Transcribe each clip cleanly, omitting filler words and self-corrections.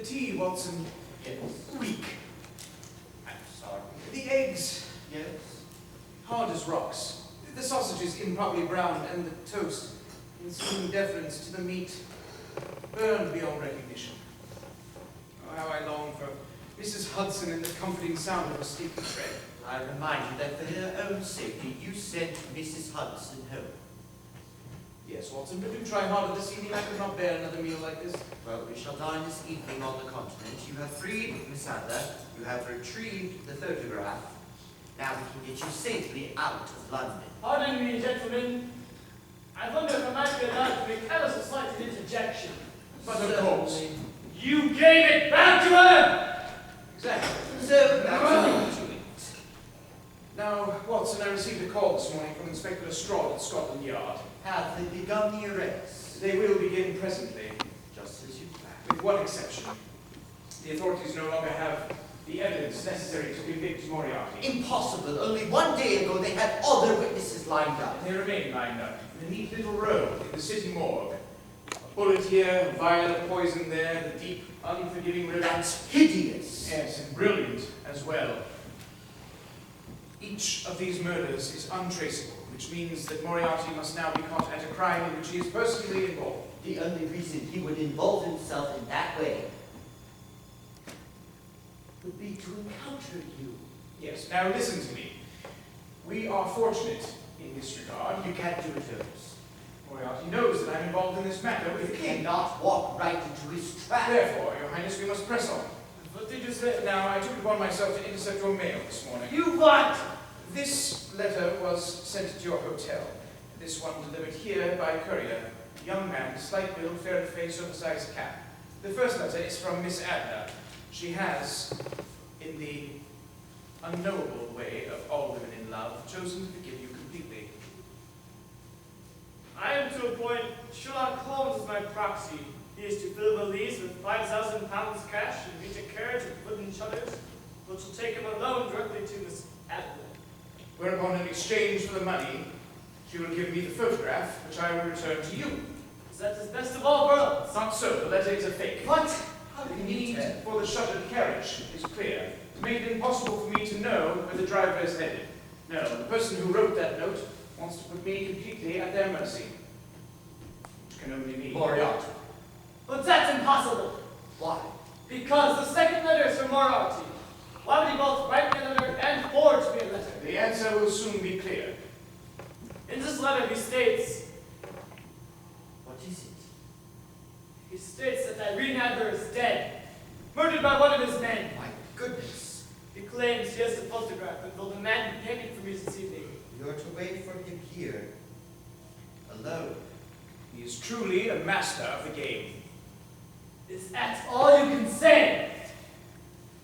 tea, Watson. Yes. Weak. I'm sorry. The eggs, Yes. hard as rocks. The sausages improperly browned, and the toast, in seeming deference to the meat, burned beyond recognition. Oh, how I long for Mrs. Hudson and the comforting sound of a steeping tread. I remind you that for her own safety, you sent Mrs. Hudson home. Yes, Watson, but do try harder this evening. I could not bear another meal like this. Well, we shall dine this evening on the continent. You have freed Miss Adler. You have retrieved the photograph. Now we can get you safely out of London. Pardon me, gentlemen. I wonder if I might be allowed to make ever so slight an interjection. But of course. Certainly. You gave it back to her! Exactly. So that's to it. Now, Watson, I received a call this morning from Inspector Lestrade at Scotland Yard. Have they begun the arrest? They will begin presently, Just as you planned. with one exception. The authorities no longer have the evidence necessary to convict Moriarty. Impossible. Only 1 day ago they had other witnesses lined up. They remain lined up in a neat little row in the city morgue. A bullet here, a vial of poison there, the deep, unforgiving river. That's hideous. Yes, and brilliant as well. Each of these murders is untraceable, which means that Moriarty must now be caught at a crime in which he is personally involved. The only reason he would involve himself in that way would be to encounter you. Yes, now listen to me. We are fortunate in this regard. You can't do it, Holmes. Moriarty knows that I'm involved in this matter with the You king. cannot walk right into his trap. Therefore, Your Highness, we must press on. What did you say? Now, I took it upon myself to intercept your mail this morning. You what? This letter was sent to your hotel. This one delivered here by courier. A young man, slight build, fair face, oversized cap. The first letter is from Miss Adler. She has, in the unknowable way of all women in love, chosen to forgive you completely. I am to appoint Sherlock Holmes as my proxy. He is to fill a valise with £5,000 cash and meet a carriage with wooden shutters, which will take him alone directly to Miss Adler. Whereupon, in exchange for the money, she will give me the photograph, which I will return to you. Is that his best of all worlds? Not so, the letter is a fake. What? How The can you need tell? for the shuttered carriage is clear. To make it impossible for me to know where the driver is headed. No, the person who wrote that note wants to put me completely at their mercy. Which can only mean... Moriarty. But that's impossible. Why? Because the second letter is from Moriarty. Why would he both write me a letter and forge me a letter? The answer will soon be clear. In this letter he states, What is it? he states that Irene Adler is dead, murdered by one of his men. My goodness. He claims he has the photograph and will demand payment from me this evening. You're to wait for him here. Alone. He is truly a master of the game. Is that all you can say?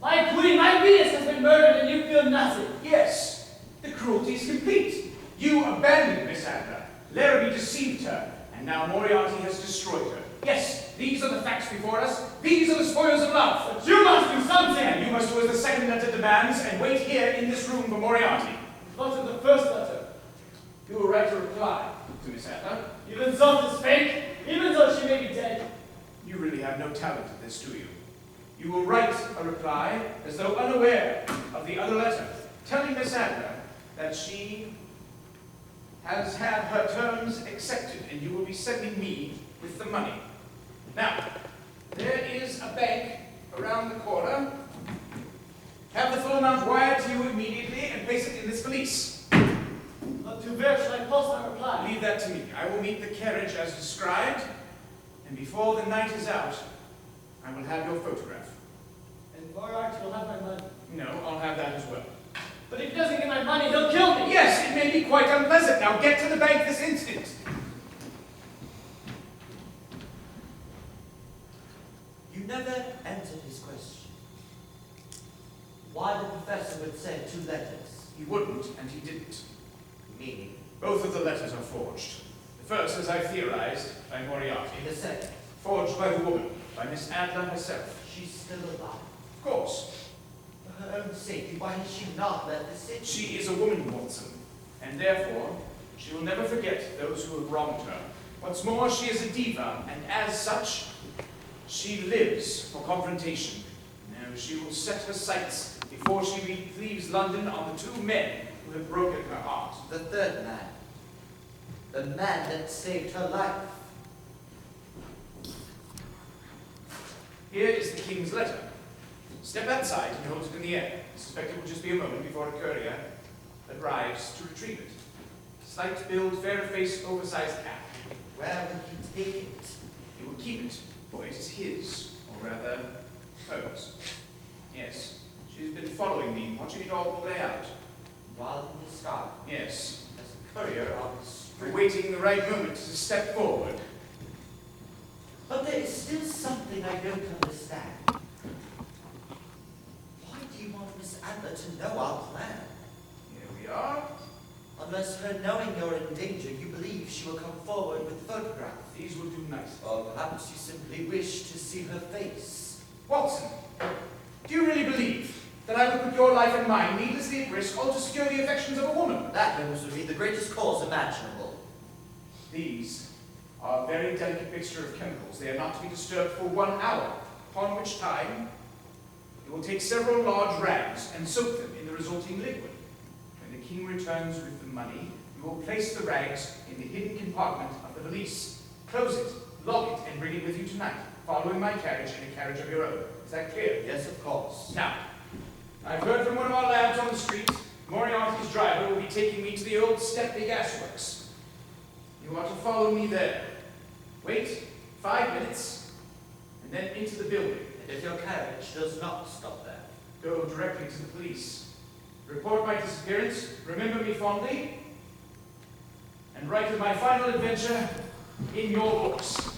My queen, my Venus has been murdered and you feel nothing. Yes, the cruelty is complete. You abandoned Miss Adler. Larrabee deceived her, and now Moriarty has destroyed her. Yes, these are the facts before us. These are the spoils of love. But you must do something. And you must do as the second letter demands and wait here in this room for Moriarty. What of the first letter? You will write a reply to Miss Adler. You insult is fake, even though she may be dead. You really have no talent at this, do you? You will write a reply as though unaware of the other letter, telling Miss Adler that she has had her terms accepted and you will be sending me with the money. Now, there is a bank around the corner. Have the full amount wired to you immediately and place it in this valise. But to where shall I post my reply? Leave that to me. I will meet the carriage as described, and before the night is out, I will have your photograph. And Moriarty will have my money. No, I'll have that as well. But if he doesn't get my money, he'll kill me. Yes, it may be quite unpleasant. Now get to the bank this instant. You never answered his question. Why the professor would send 2 letters? He wouldn't, and he didn't. Meaning? Both of the letters are forged. The first, as I theorized, by Moriarty. The second. Forged by the woman, by Miss Adler herself. She's still alive. Of course. For her own safety, why has she not left the city? She is a woman, Watson, and therefore she will never forget those who have wronged her. What's more, she is a diva, and as such, She lives for confrontation. No, she will set her sights before she leaves London on the two men who have broken her heart. The third man. The man that saved her life. Here is the king's letter. Step outside and hold it in the air. I suspect it will just be a moment before a courier arrives to retrieve it. Slight build, fair face, oversized cap. Where will he take it? He will keep it, for it is his, or rather, hers. Yes, she's been following me, watching it all play out. While in the sky. Yes, As a courier on the street. awaiting the right moment to step forward. But there is still something I don't understand. Why do you want Miss Adler to know our plan? Here we are. Unless her knowing you're in danger, you believe she will come forward with photographs. These will do nicely. Or perhaps you simply wish to see her face. Watson, do you really believe that I would put your life and mine needlessly at risk all to secure the affections of a woman? That, Holmes, would be the greatest cause imaginable. These are a very delicate mixture of chemicals. They are not to be disturbed for 1 hour, upon which time you will take several large rags and soak them in the resulting liquid. When the king returns with the money, you will place the rags in the hidden compartment of the valise. Close it, lock it, and bring it with you tonight, following my carriage in a carriage of your own. Is that clear? Yes, of course. Now, I've heard from one of our lads on the street. Moriarty's driver will be taking me to the old Stepney Gasworks. You are to follow me there. Wait 5 minutes, and then into the building. And if your carriage does not stop there? Go directly to the police. Report my disappearance, remember me fondly, and write of my final adventure in your books.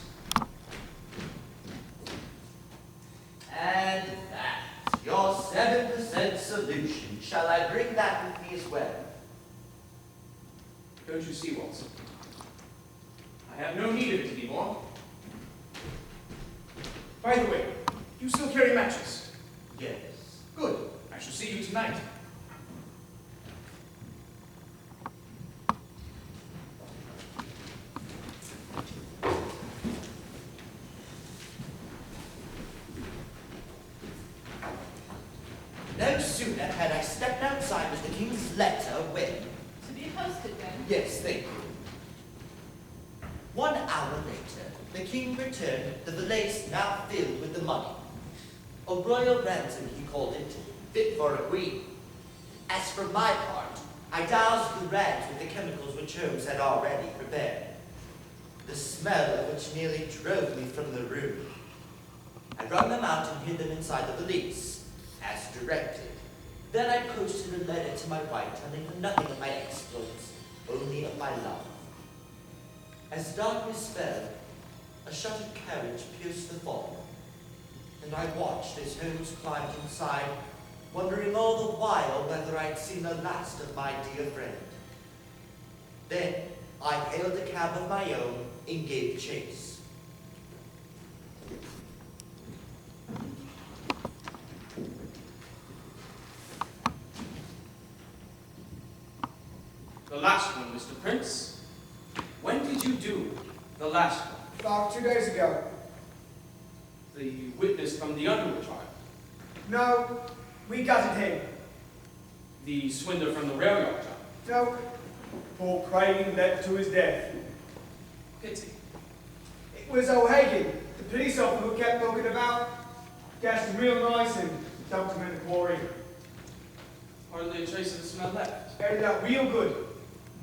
And that, your 7% solution. Shall I bring that with me as well? Don't you see, Watson? I have no need of it anymore. By the way, you still carry matches? Yes. Good. I shall see you tonight. No sooner had I stepped outside with the king's letter when... To be posted then? Yes, thank you. 1 hour later, the king returned, the valise now filled with the money. A royal ransom, he called it, fit for a queen. As for my part, I doused the rags with the chemicals which Holmes had already prepared, the smell of which nearly drove me from the room. I wrung them out and hid them inside the valise, as directed. Then I posted a letter to my wife telling her nothing of my exploits, only of my love. As darkness fell, a shuttered carriage pierced the fog, and I watched as Holmes climbed inside, wondering all the while whether I'd seen the last of my dear friend. Then I hailed a cab of my own and gave chase. The last one, Mr. Prince. When did you do the last one? About 2 days ago. The witness from the Underwood trial? No, we gutted him. The swindler from the rail yard trial? No, poor Crane led to his death. Pity. It was O'Hagan, the police officer who kept looking about. Gassed him real nice and dumped him in the quarry. Hardly a trace of the smell left. Ended up real good.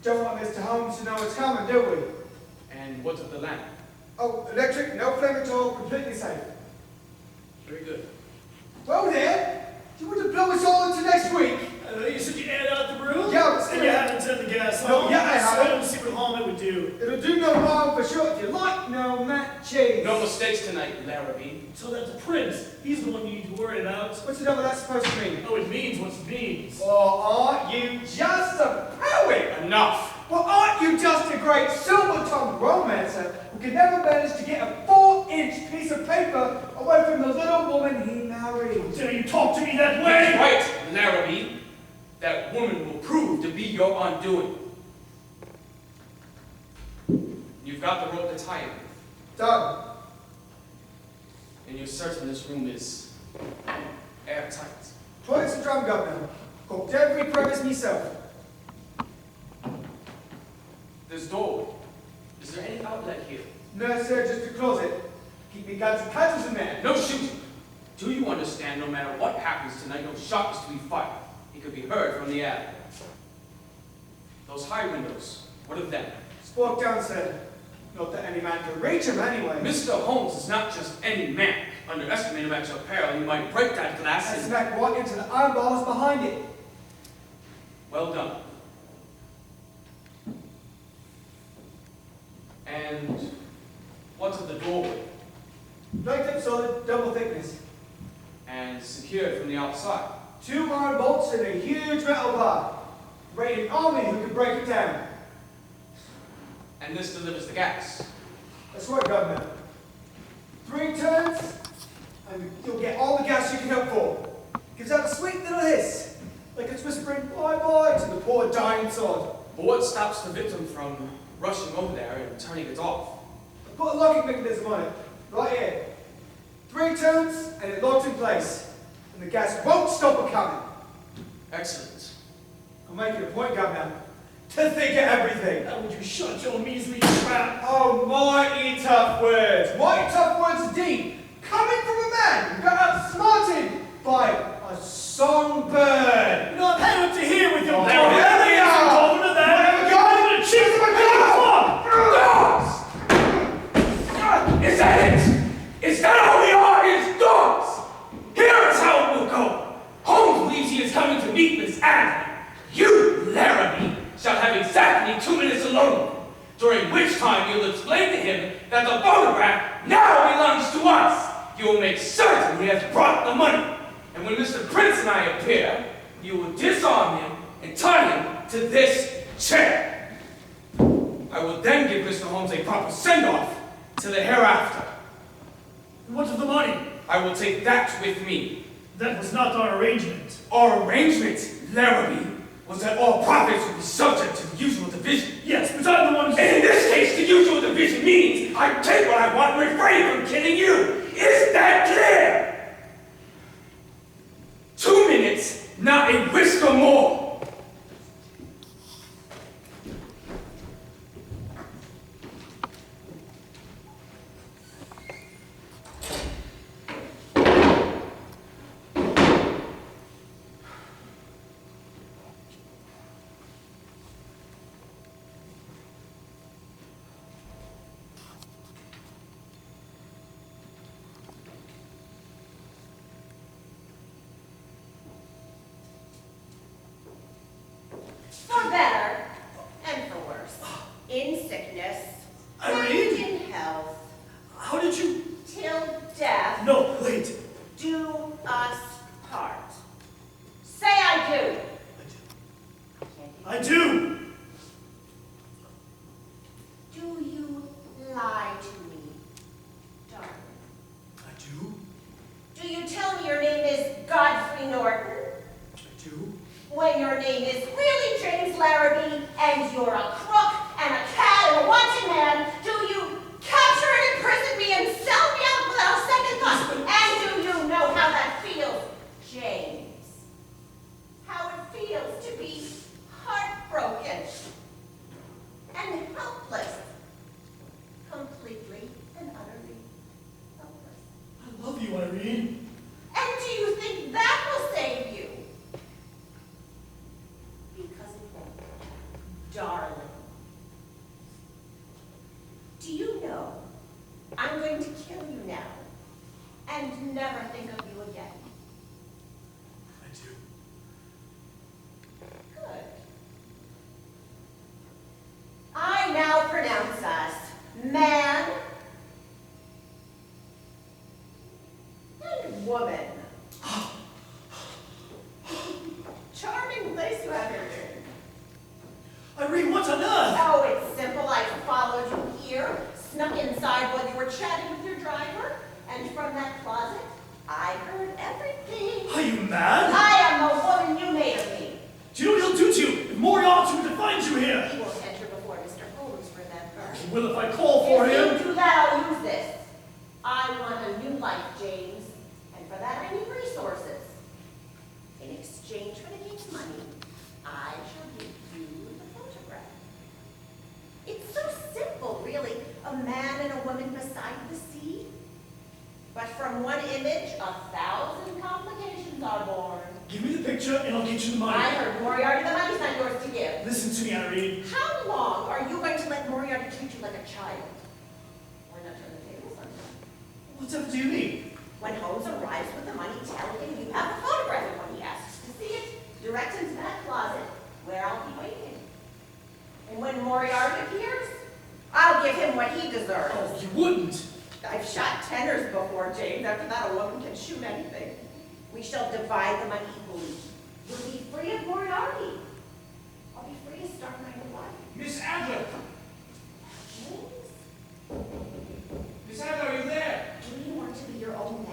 Don't want Mr. Holmes to know it's coming, do we? And what of the lamp? Oh, electric, no flame at all, completely safe. Very good. Well then, do you want to blow us all into next week? You said you aired out the room? Yeah, but And you haven't turned the gas on? No, yeah, I So I haven't. don't see what harm it would do. It'll do no harm for sure if you like no matches. No mistakes tonight, Larrabee. So that the prince, he's the one you need to worry about. What's the hell that supposed to mean? Oh, it means what it means. Or aren't you just a poet? Enough! Well, aren't you just a great silver-tongued romancer who can never manage to get a 4-inch piece of paper away from the little woman he married? Dare you talk to me that That's way? right, Larrabee. That woman will prove to be your undoing. You've got the rope to tie it with. Done. And you're certain this room is airtight? Twice the drum, Governor. Cooked every crevice myself. This door. Is there any outlet here? No, sir, just a closet. Keep me guns and cudgels in there. No shooting! Do you understand, no matter what happens tonight, no shot is to be fired? It could be heard from the alley. Those high windows, what of them? Spoke down, sir. Not that any man could reach him anyway. Mr. Holmes is not just any man. Underestimate him at your peril, you might break that glass I and... smack right into the iron bars behind it. Well done. And what's of the doorway? Light up solid, double thickness. And secured from the outside? 2 iron bolts and a huge metal bar. Rated army who could break it down. And this delivers the gas? That's right, Governor. 3 turns, and you'll get all the gas you can hope for. Gives out a sweet little hiss, like it's whispering bye-bye to the poor dying sod. But what stops the victim from rushing over there and turning it off? I put a locking mechanism on it, right here. 3 turns, and it locks in place. And the gas won't stop it coming. Excellent. I'll make it a point, Governor, to think of everything. How would you shut your measly trap? Oh, mighty tough words. Mighty tough words indeed. Coming from a man who got outsmarted by a songbird. Not had up to here with your Oh, here we are. Over to that. Whatever, God. The chief of a Dogs! Is that it? Is that all we are? Is dogs? Here is how it will go. Holmes believes he is coming to meet Miss Adler. You, Laramie, shall have exactly 2 minutes alone, during which time you'll explain to him that the photograph now belongs to us. You will make certain he has brought the money. And when Mr. Prince and I appear, you will disarm him and tie him to this chair. I will then give Mr. Holmes a proper send-off to the hereafter. What of the money? I will take that with me. That was not our arrangement. Our arrangement, Laramie, was that all profits would be subject to the usual division. Yes, but I'm the one who... And in this case, the usual division means I take what I want and refrain from killing you. Isn't that clear? 2 minutes, not a whisker more. For better and for worse. In sickness and in health. How did you... Till death No, wait. do us part. Say I do. I do. Do you lie to me, darling? I do. Do you tell me your name is Godfrey Norton? I do. When your name is really James Larrabee, and you're a crook, and a cad, and a wanted man, do you capture and imprison me and sell me out without a second thought? And do you know how that feels, James? How it feels to be heartbroken and helpless, completely and utterly helpless. I love you, Irene. And do you think that will save you? Because it won't, darling. Do you know, I'm going to kill you now and never think of you again. I do. Good. I now pronounce us man and woman. Charming place you have here. Irene, what on earth? Oh, it's simple. I followed you here, snuck inside while you were chatting with your driver, and from that closet, I heard everything. Are you mad? I am the woman you made of me. Do you know what he'll do to you if Moriarty were to find you here? He will enter before Mr. Holmes, remember. He will if I call for If him. you do that, I'll use this. I want a new life, James. image, 1,000 complications are born. Give me the picture and I'll get you the money. I heard Moriarty, the money's not yours to give. Listen to me, Irene. How long are you going to let Moriarty treat you like a child? Why not turn the tables on him? Whatever do you mean? When Holmes arrives with the money, tell him you have a photograph of when he asks to see it. Direct him to that closet where I'll be waiting. And when Moriarty appears, I'll give him what he deserves. Oh, you wouldn't. I've shot tenors before, James. After that, a woman can shoot anything. We shall divide the money equally. You'll be free of Moriarty. I'll be free to start my new life. Miss Adler! James, Miss Adler, are you there? do you want to be your own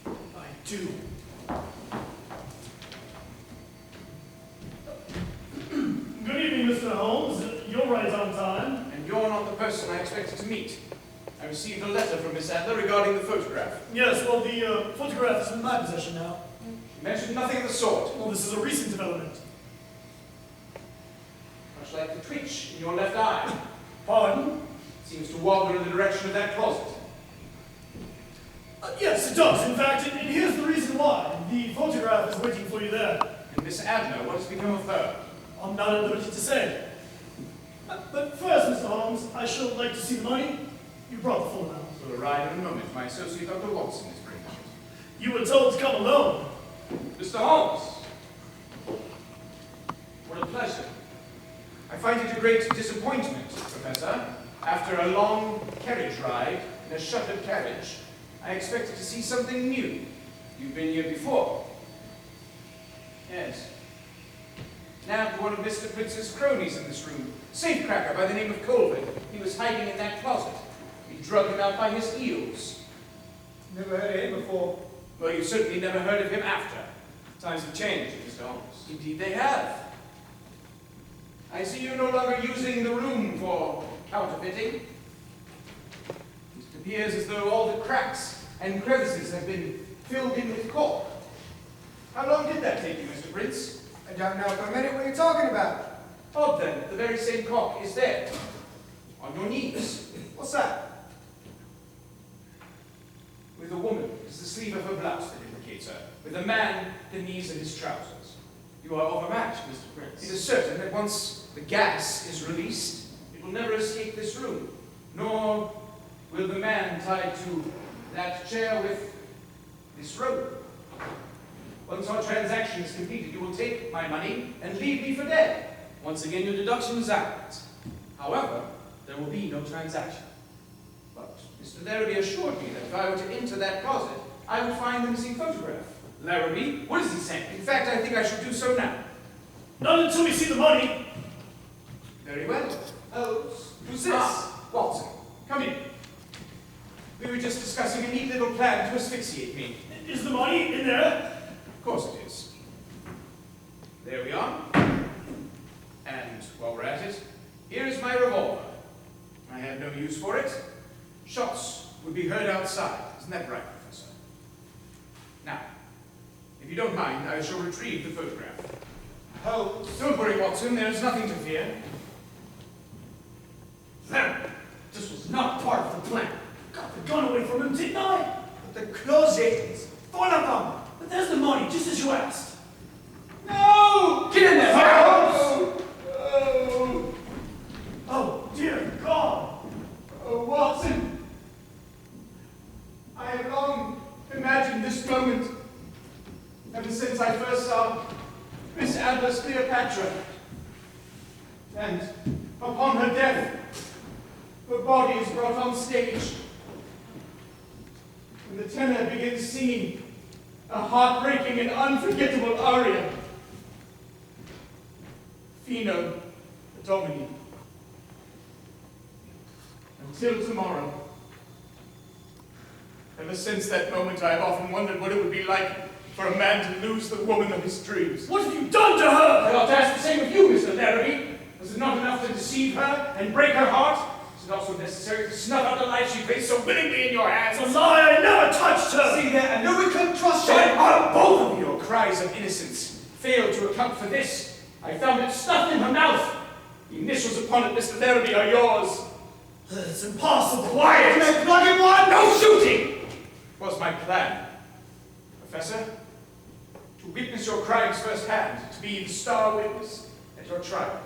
man? I do. Good evening, Mr. Holmes. You're right on time. And you're not the person I expected to meet. I received a letter from Miss Adler regarding the photograph. Yes, well, the photograph is in my possession now. She mentioned nothing of the sort. Well, this is a recent development. Much like the twitch in your left eye. Pardon? Seems to wander in the direction of that closet. Yes, it does, in fact, and here's the reason why. The photograph is waiting for you there. And Miss Adler, what has become of her? I'm not at liberty to say. But first, Mr. Holmes, I should like to see the money. You brought the full amount. Will arrive in a moment. My associate, Dr. Watson, is bringing it. You were told to come alone. Mr. Holmes! What a pleasure. I find it a great disappointment, Professor. After a long carriage ride in a shuttered carriage, I expected to see something new. You've been here before. Yes. Nabbed one of Mr. Prince's cronies in this room. Safecracker by the name of Colvin. He was hiding in that closet. We drug him out by his heels. Never heard of him before. Well, you certainly never heard of him after. Times have changed, Mr. Holmes. Indeed they have. I see you're no longer using the room for counterfeiting. It appears as though all the cracks and crevices have been filled in with cork. How long did that take you, Mr. Prince? I don't know for a minute what you're talking about. Odd then, the very same cork is there. On your knees. What's that? With a woman, it's the sleeve of her blouse that indicates her. With a man, the knees of his trousers. You are overmatched, Mr. Prince. It is certain that once the gas is released, it will never escape this room. Nor will the man tied to that chair with this rope. Once our transaction is completed, you will take my money and leave me for dead. Once again, your deduction is accurate. However, there will be no transaction. But Mr. Larrabee assured me that if I were to enter that closet, I would find the missing photograph. Larrabee? What is he saying? In fact, I think I should do so now. Not until we see the money. Very well. Who's this? Watson, come in. We were just discussing a neat little plan to asphyxiate me. Is the money in there? Of course it is. There we are. And while we're at it, here is my revolver. I have no use for it. Shots would be heard outside. Isn't that right, Professor? Now, if you don't mind, I shall retrieve the photograph. Holmes. Don't worry, Watson. There is nothing to fear. There. This was not part of the plan. Got the gun away from him, didn't I? But the closet is full of them. But there's the money, just as you asked. No! Get in there, Holmes! Oh, dear God. Oh, Watson! I have long imagined this moment ever since I first saw Miss Adler's Cleopatra. And upon her death, her body is brought on stage. When the tenor begins singing a heartbreaking and unforgettable aria. Fino Domini. Until tomorrow. Ever since that moment, I have often wondered what it would be like for a man to lose the woman of his dreams. What have you done to her? I ought to ask the same of you, Mr. Larrabee. Was it not enough to deceive her and break her heart? Is it also necessary to snuff out the life she placed so willingly in your hands? It's a lie, I never touched her! See there, I knew we couldn't trust Shut her. up, Both of your cries of innocence failed to account for this. I found it stuffed in her mouth. The initials upon it, Mr. Larrabee, are yours. It's impossible. Quiet! Can I plug in one? No shooting! Was my plan, Professor, to witness your crimes firsthand, to be the star witness at your trial.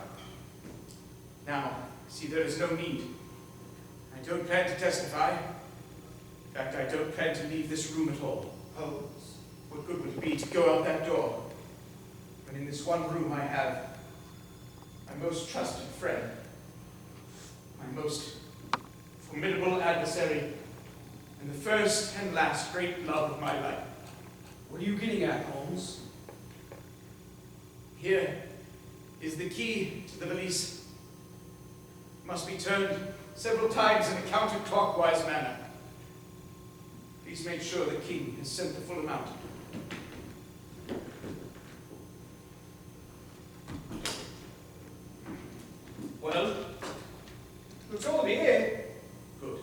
Now, see, there is no need. I don't plan to testify. In fact, I don't plan to leave this room at all. Holmes. What good would it be to go out that door when in this one room I have my most trusted friend, my most formidable adversary, and the first and last great love of my life. What are you getting at, Holmes? Here is the key to the valise. It must be turned several times in a counterclockwise manner. Please make sure the king has sent the full amount. Well, it's all here. Good.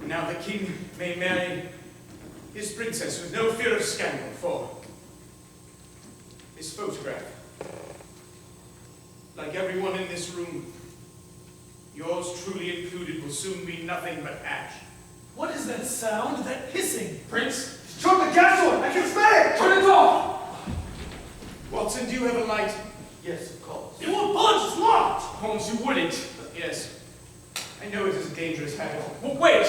Now the king may marry his princess with no fear of scandal, for this photograph, like everyone in this room, yours truly included, will soon be nothing but ash. What is that sound? That hissing? Prince, Turn the gas on! I can smell it! turn it off! Watson, do you have a light? Yes, of course. It won't budge, it's locked! Holmes, you wouldn't. Yes. I know it is a dangerous habit. Well, wait,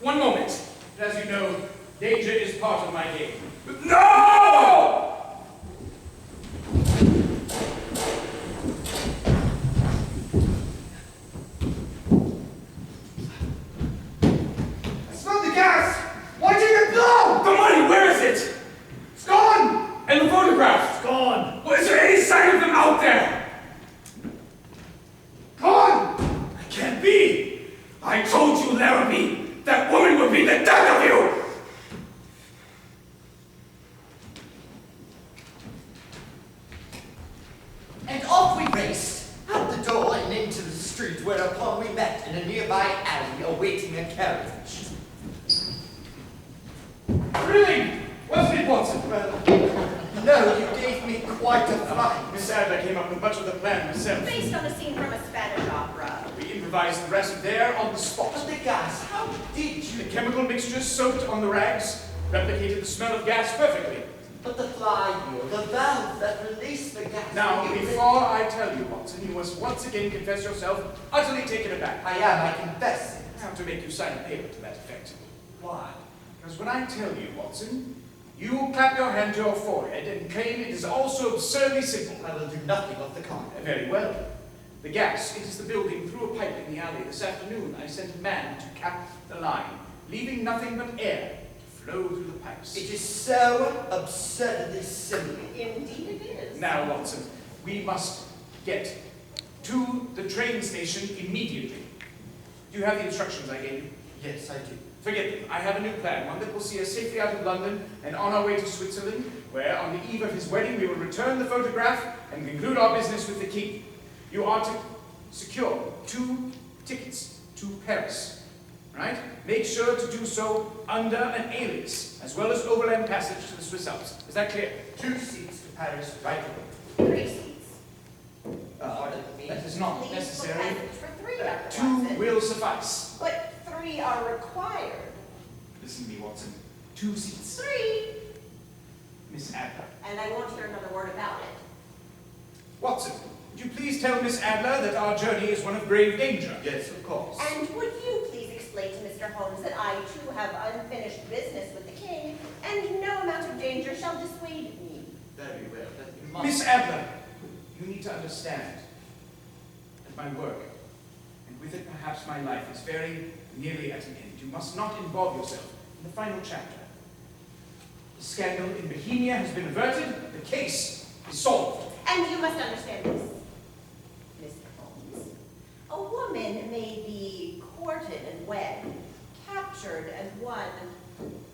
one moment. But as you know, danger is part of my game. No! I smell the gas! Why didn't it blow? The money, where is it? It's gone! And the photograph? It's gone! Well, is there any sign of them out there? Gone! It can't be. I told you, Larrabee, that woman would be the death of you! And off we raced, out the door and into the street, whereupon we met in a nearby alley awaiting a carriage. Really? Wasn't it, Watson? Well, no, you gave me quite a fright. Miss Adler came up with much of the plan herself. Based on a scene from a Spanish opera. We improvised the rest there on the But spot. the gas, how did The you? chemical mixture soaked on the rags replicated the smell of gas perfectly. But the flywheel, the valve that released the gas. Now, you before I tell you, Watson, you must once again confess yourself utterly taken aback. I am, I confess it. I have to make you sign a paper to that effect. Why? Because when I tell you, Watson, you clap your hand to your forehead and claim it is also absurdly simple. I will do nothing of the kind. Very well. The gas enters the building through a pipe in the alley this afternoon. I sent a man to cap the line, leaving nothing but air to flow through the pipes. It is so absurdly simple. Indeed it is. Now, Watson, we must get to the train station immediately. Do you have the instructions I gave you? Yes, I do. Forget them. I have a new plan, one that will see us safely out of London and on our way to Switzerland, where on the eve of his wedding we will return the photograph and conclude our business with the king. You are to secure 2 tickets to Paris, right? Make sure to do so under an alias, as well as overland passage to the Swiss Alps. Is that clear? 2 seats to Paris right away. 3 seats. Pardon me. That is not Please book necessary. passage for 3, Dr. 2 Watson. will suffice. But 3 are required. Listen to me, Watson. 2 seats. 3. Miss Adler. And I won't hear another word about it. Watson, would you please tell Miss Adler that our journey is one of grave danger? Yes, of course. And would you please explain to Mr. Holmes that I too have unfinished business with the king, and no amount of danger shall dissuade me. Very well, then you must. Miss Adler, you need to understand that my work, and with it perhaps my life, is very nearly at an end. You must not involve yourself in the final chapter. The scandal in Bohemia has been averted, the case is solved. And you must understand this, Mr. Holmes. A woman may be courted and wed, captured and won,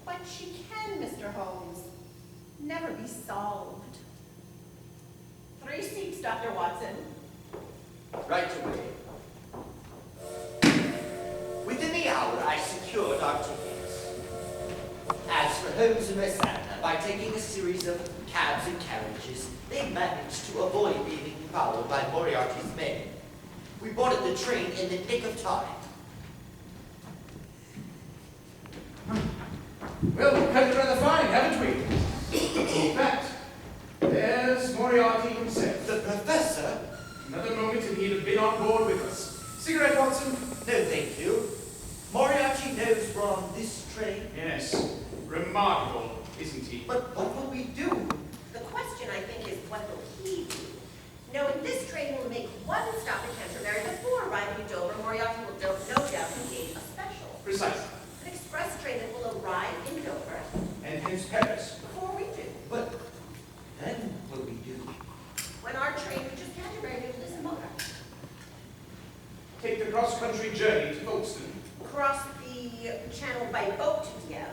but she can, Mr. Holmes, never be solved. 3 seats, Dr. Watson. Right away. Within the hour, I secured our tickets. As for Holmes and Miss Adler, by taking a series of cabs and carriages, they managed to avoid being followed by Moriarty's men. We boarded the train in the nick of time. Well, we've cut it rather fine, haven't we? In fact, there's Moriarty himself. The professor? Another moment and he'd have been on board with us. Cigarette, Watson? No, thank you. Moriarty knows we're on this train. Yes. Remarkable, isn't he? But what will we do? The question, I think, is what will he do? Knowing this train will make one stop at Canterbury before arriving at Dover, Moriarty will no doubt engage a special. Precisely. An express train that will arrive in Dover And hence Paris. before we do. But then what will we do? When our train reaches Canterbury, we will disembark. Take the cross-country journey to Folkestone. Cross the channel by boat to Dieppe.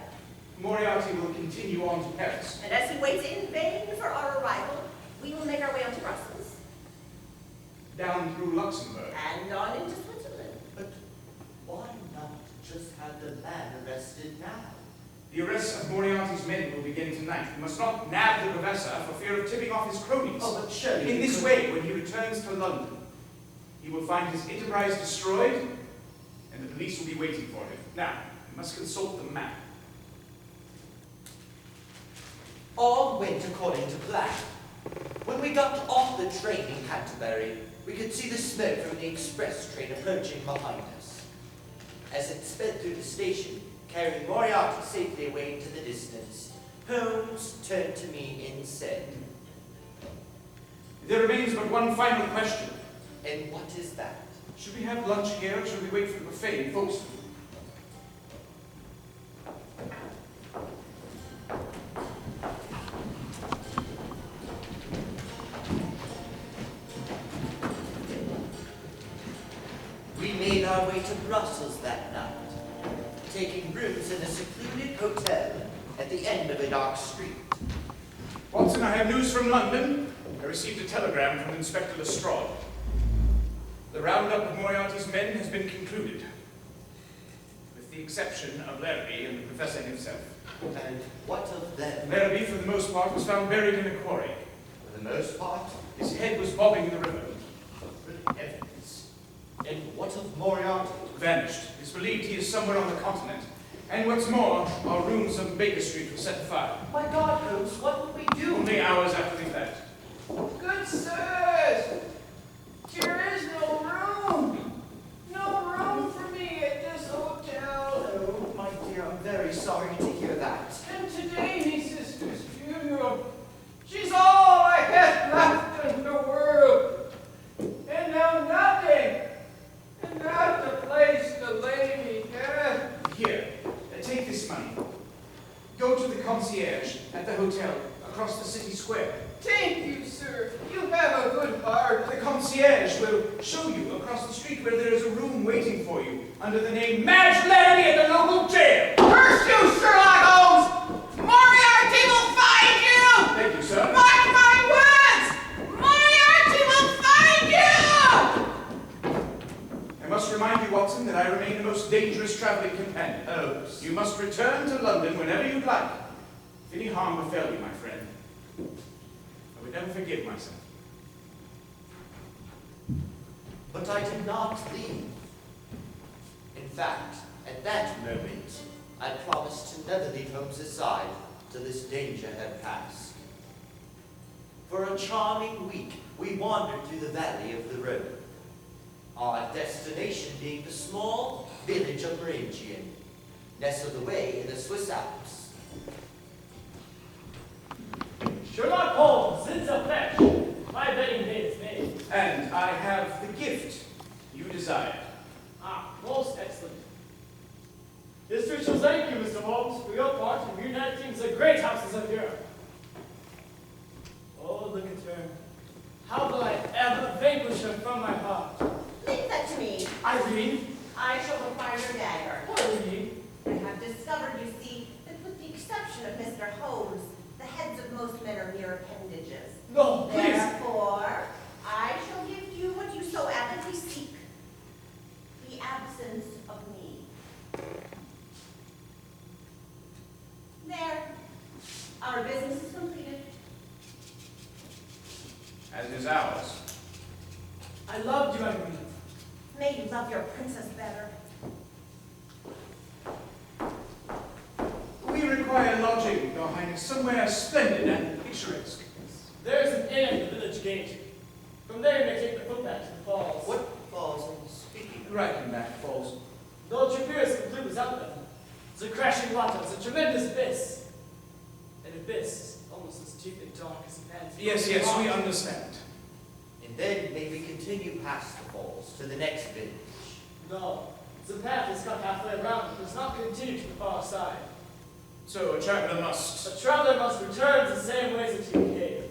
Moriarty will continue on to Paris. And as he waits in vain for our arrival, we will make our way on to Brussels Down through Luxembourg. and on into Switzerland. But why not just have the man arrested now? The arrest of Moriarty's men will begin tonight. We must not nab the professor for fear of tipping off his cronies. Oh, but surely In we this could- way, when he returns to London, he will find his enterprise destroyed, and the police will be waiting for him. Now, we must consult the map. All went according to plan. When we got off the train in Canterbury, we could see the smoke from the express train approaching behind us. As it sped through the station, carrying Moriarty safely away into the distance, Holmes turned to me and said, There remains but one final question. "And what is that?" Should we have lunch here, or should we wait for the buffet in Folkestone? We made our way to Brussels that night, taking rooms in a secluded hotel at the end of a dark street. Watson, I have news from London. I received a telegram from Inspector Lestrade. The roundup of Moriarty's men has been concluded, with the exception of Larrabee and the professor himself. And what of them? Larrabee, for the most part, was found buried in a quarry. For the most part, His head was bobbing in the river. good heavens. And what of Moriarty? Vanished. It's believed he is somewhere on the continent. And what's more, our rooms on Baker Street were set afire. My God, Holmes, what will we do? Only hours after we left. Good sirs, there is no room. No room for me at this hotel. Oh, my dear, I'm very sorry to hear that. And today, me sister's funeral. She's all I have left in the world. And now nothing. And not the place to lay me dead. Here, take this money. Go to the concierge at the hotel across the city square. Thank you, sir. You have a good heart. The concierge will show you across the street where there is a room waiting for you under the name Madge Larrabee at the local jail. Curse you, Sherlock Holmes! Moriarty will find you! Thank you, sir. Mark my words! Moriarty will find you! I must remind you, Watson, that I remain the most dangerous traveling companion. Oh, You must return to London whenever you'd like. If any harm befell you, my friend, I would never forgive myself. but I did not leave. In fact, at that moment, I promised to never leave Holmes' side till this danger had passed. For a charming week, we wandered through the valley of the Rhone, our destination being the small village of Meringian, nestled away in the Swiss Alps. Sherlock Holmes, in the flesh. My betting day is made. And I have the gift you desired. Ah, most excellent. History shall thank you, Mr. Holmes, for your part in reuniting the great houses of Europe. Oh, look at her. How will I ever vanquish her from my heart? Leave that to me. Irene? I shall require your dagger. Irene? I have discovered, you see, that with the exception of Mr. Holmes, the heads of most men are mere appendages. No, please. Therefore, I shall give you what you so avidly seek, the absence of me. There. Our business is completed. As is ours. I loved you, Irene. May you love your princess better. We require lodging, Your Highness, somewhere splendid and picturesque. There is an inn at the village gate. From there you may take the footpath to the falls. What falls in speaking of? Reichenbach Falls. The old Trapper is complete without them. It's a crashing water, it's a tremendous abyss. An abyss almost as deep and dark as a man's. Yes, we understand. And then may we continue past the falls to the next village. No, the path is cut halfway around. It does not continue to the far side. So a traveler must. A traveler must return the same ways that he came.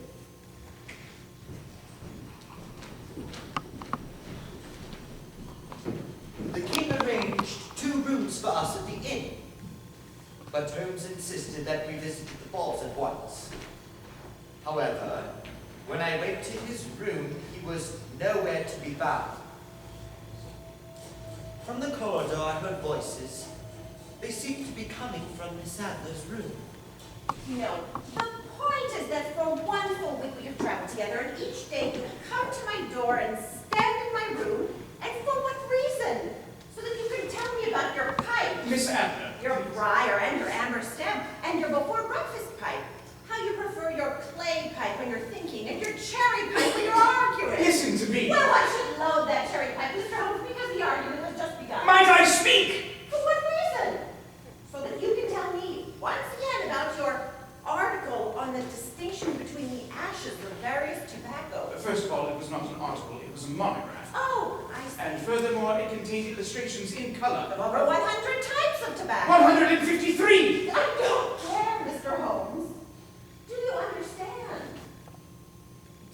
The king arranged 2 rooms for us at the inn, but Holmes insisted that we visit the falls at once. However, when I went to his room, he was nowhere to be found. From the corridor, I heard voices. They seemed to be coming from Miss Adler's room. No, the point is that for 1 full week we have traveled together, and each day you have come to my door and stand in my room, and for what reason? So that you can tell me about your pipe, Miss Adler. your briar and your amber stem, and your before breakfast pipe. How you prefer your clay pipe when you're thinking, and your cherry pipe when you're arguing. Listen to me. Well, I should load that cherry pipe, Mr. Holmes, because the argument has just begun. Might I speak? For what reason? So that you can tell me once again about your article on the distinction between the ashes of various tobaccos. First of all, it was not an article, it was a monograph. Oh, I see. And furthermore, it contained illustrations in color. Of over 100 types of tobacco. 153! I don't care, Mr. Holmes. Do you understand?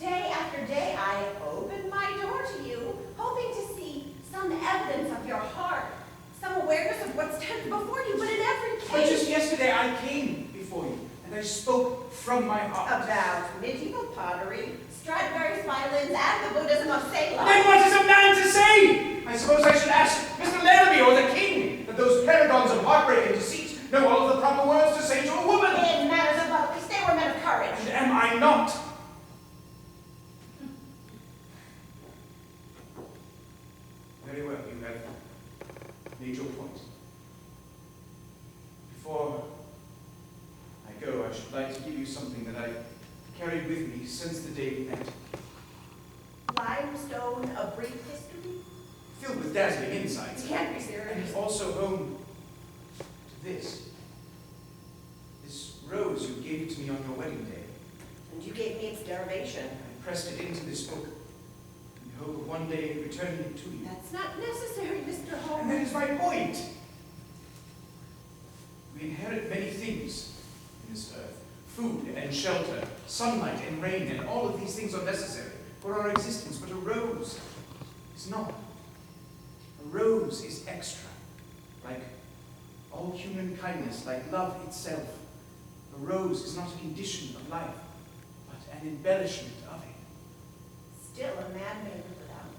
Day after day, I open my door to you, hoping to see some evidence of your heart, some awareness of what stands before you, but in every case... But just yesterday, I came before you, and I spoke from my heart. About medieval pottery, Stradivarius violins, and the Buddhism of Salem. Then what is a man to say? I suppose I should ask Mr. Larrabee or the king, that those paragons of heartbreak and deceit know all of the proper words to say to a woman. In matters of love, at least they were men of courage. And am I not? Very well, you have made your point. Before I go, I should like to give you something that I carried with me since the day we met. Limestone, a brief history? Filled with dazzling insights. You can't be And serious. it's also home to this. This rose you gave to me on your wedding day. And you gave me its derivation. I pressed it into this book in the hope of one day returning it to you. That's not necessary, Mr. And Holmes. that is my point. We inherit many things in this earth. Food and shelter, sunlight and rain, and all of these things are necessary for our existence, but a rose is not. A rose is extra, like all human kindness, like love itself. A rose is not a condition of life, but an embellishment of it. Still, a man may live without.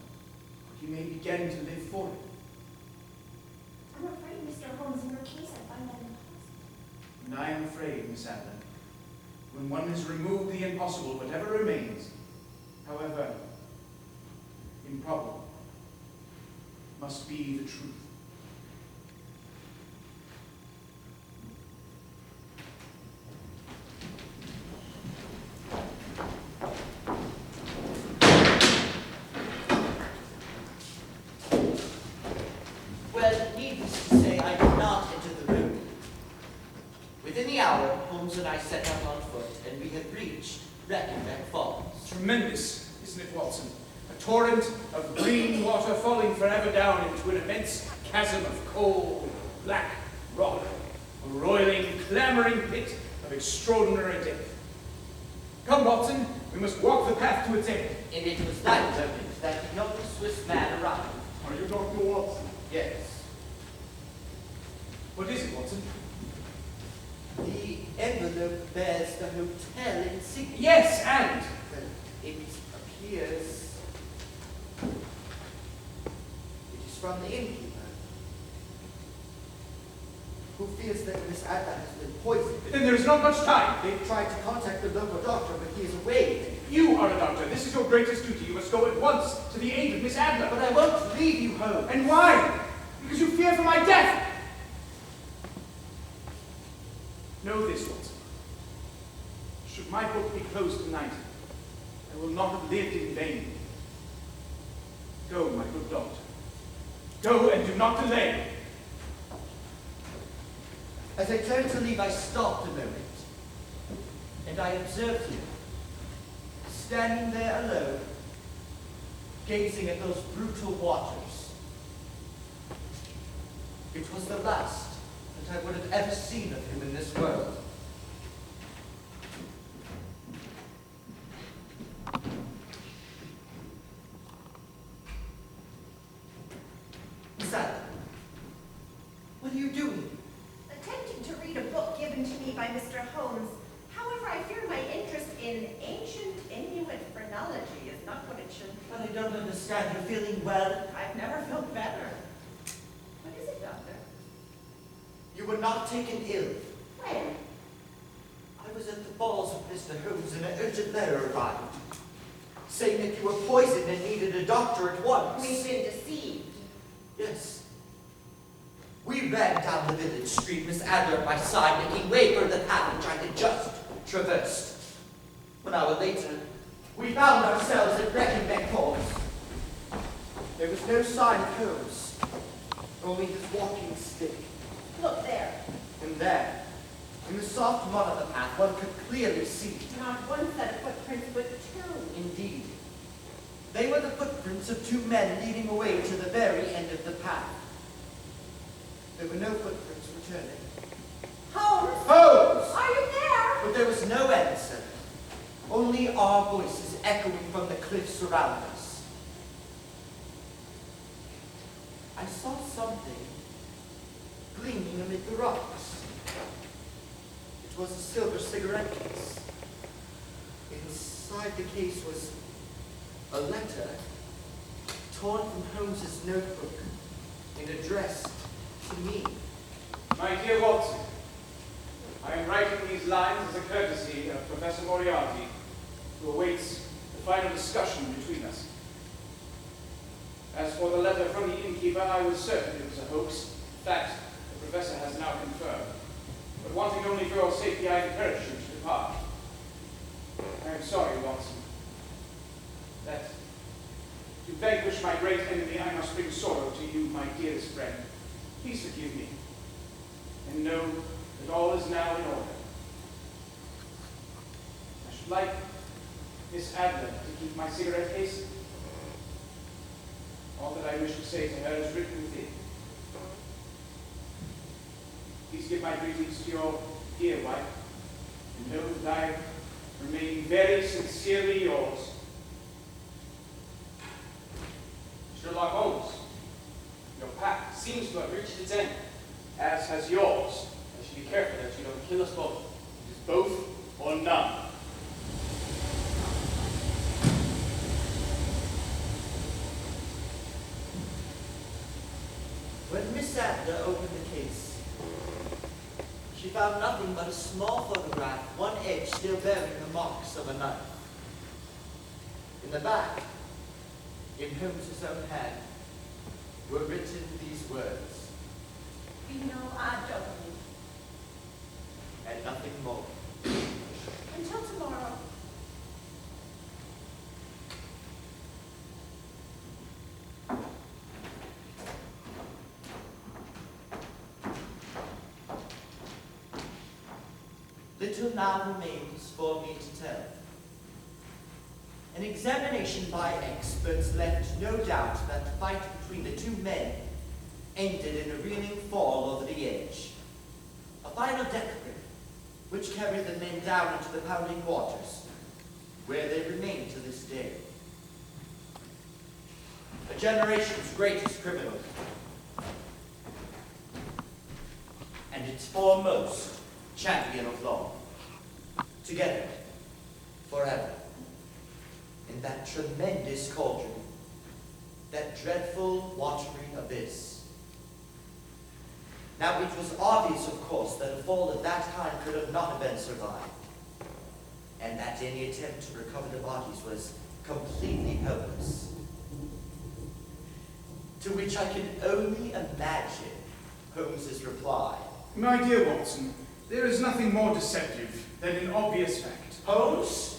He may begin to live for it. I'm afraid, Mr. Holmes, in your case, I find that impossible. And I am afraid, Miss Adler, when one has removed the impossible, whatever remains, however improbable, must be the truth. Well, needless to say, I did not enter the room. Within the hour, Holmes and I set out on foot, and we had reached Reichenbach Falls. Tremendous, isn't it, Watson? A torrent of green water falling forever down into an immense chasm of cold, black rock. A roiling, clamoring pit of extraordinary depth. Come, Watson, we must walk the path to its end. And it was that moment that the young Swiss man arrived. Are you Dr. Watson? Yes. What is it, Watson? The envelope bears the hotel insignia. Yes, and Well, it appears it is from the innkeeper, who fears that Miss Adler has been poisoned. then there is is not much time. They've tried to contact the local doctor, but he is away. You are a doctor. This is your greatest duty. You must go at once to the aid of Miss Adler. But I won't leave you home. And why? Because you fear for my death. Know this, Watson. Should my book be closed tonight, I will not have lived in vain. Go, my good doctor. Go and do not delay. As I turned to leave, I stopped a moment, and I observed him, standing there alone, gazing at those brutal waters. It was the last that I would have ever seen of him in this world. Miss Adler, what are you doing? Attempting to read a book given to me by Mr. Holmes. However, I fear my interest in ancient Inuit phrenology is not what it should be. But I don't understand. You're feeling well? I've never felt better. What is it, Doctor? You were not taken ill. When? I was at the balls of Mr. Holmes and an urgent letter arrived, saying that you were poisoned and needed a doctor at once. We've been deceived. Yes. We ran down the village street, Miss Adler at my side, making way for the path which I had just traversed. 1 hour later, we found ourselves at Breckenbeck Halls. There was no sign of Holmes, only his walking stick. Look there. And there, in the soft mud of the path, one could clearly see. Not one set of footprints, but two. Indeed, they were the footprints of 2 men leading away to the very end of the path. There were no footprints returning. Holmes! Holmes! Are you there? But there was no answer. Only our voices echoing from the cliffs around us. I saw something gleaming amid the rocks. It was a silver cigarette case. Inside the case was a letter torn from Holmes's notebook and addressed to me. My dear Watson, I am writing these lines as a courtesy of Professor Moriarty, who awaits the final discussion between us. As for the letter from the innkeeper, I was certain it was a hoax. In fact, the professor has now confirmed. But wanting only for your safety, I encourage you to depart. I am sorry, Watson, that to vanquish my great enemy, I must bring sorrow to you, my dearest friend. Please forgive me, and know that all is now in order. I should like Miss Adler to keep my cigarette case. All that I wish to say to her is written within. Please give my greetings to your dear wife, and know that I remain very sincerely yours, Sherlock Holmes. Your path seems to have reached its end, as has yours. I should be careful that you don't kill us both. It is both or none. When Miss Adler opened the case, she found nothing but a small photograph, one edge still bearing the marks of a knife. In the back, in Holmes's own hand, were written these words, Vino ad Domini. and nothing more. Until tomorrow. Little now remains for me to tell. An examination by experts left no doubt that the fight between the 2 men ended in a reeling fall over the edge. A final death grip, which carried the men down into the pounding waters, where they remain to this day. A generation's greatest criminal, and its foremost champion of law. Together, forever, in that tremendous cauldron, that dreadful watery abyss. Now, it was obvious, of course, that a fall of that kind could not have been survived, and that any attempt to recover the bodies was completely hopeless. To which I can only imagine Holmes's reply. My dear Watson, there is nothing more deceptive than an obvious fact. Holmes,